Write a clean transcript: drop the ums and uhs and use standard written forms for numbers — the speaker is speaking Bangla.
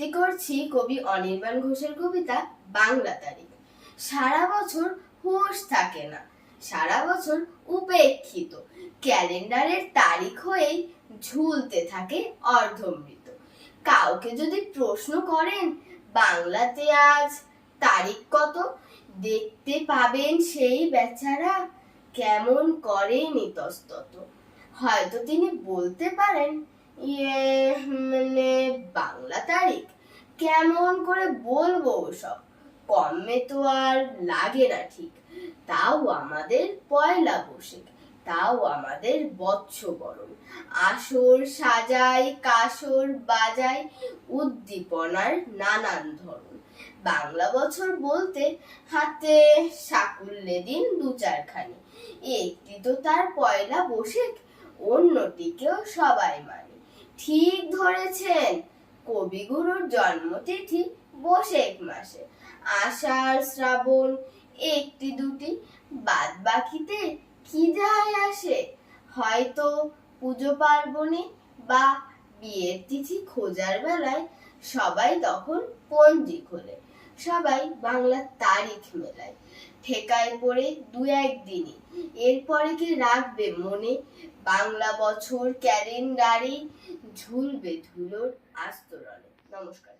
আবৃত্তি করছি কবি অনির্বাণ ঘোষের কবিতা বাংলা তারিখ। সারা বছর হুঁশ থাকে না, সারা বছর উপেক্ষিত, ক্যালেন্ডারের তারিখ হয়েই ঝুলতে থাকে অর্ধমৃত। কাউকে যদি প্রশ্ন করেন বাংলাতে আজ তারিখ কত, দেখতে পাবেন সেই বেচারা কেমন করেন ইতস্তত। হয়তো তিনি বলতে পারেন বাংলা তারিখ কেমন করে বলবো ওসব, কমে তো আর লাগে না ঠিক। তাও আমাদের পয়লা বৈশাখ, তাও আমাদের বর্ষবরণ, আসর সাজাই কাসর বাজাই, উদ্দীপনার নানান ধরন। বাংলা বছর বলতে হাতে সাকুল্যে দিন দু চারখানি, একটি তো তার পয়লা বৈশাখ, অন্যটিকেও সবাই মানে। ঠিক ধরেছেন, কবিগুরুর জন্মতিথি বৈশাখ মাসে, আষাঢ় শ্রাবণ একটি দুটি, বাদ বাকিতে কি যায় আসে। হয়তো পুজো পার্বণে বা বিয়ের তিথি খোঁজার বেলায় সবাই তখন পঞ্জি খোলে, সবাই বাংলার তারিখ মেলায়। ঠেকায় পড়ে দু একদিনই, এরপরে কি রাখবে মনে, বাংলা বছর ক্যালেন্ডারে ঝুলবে ধুলোর আস্তরণে। নমস্কার।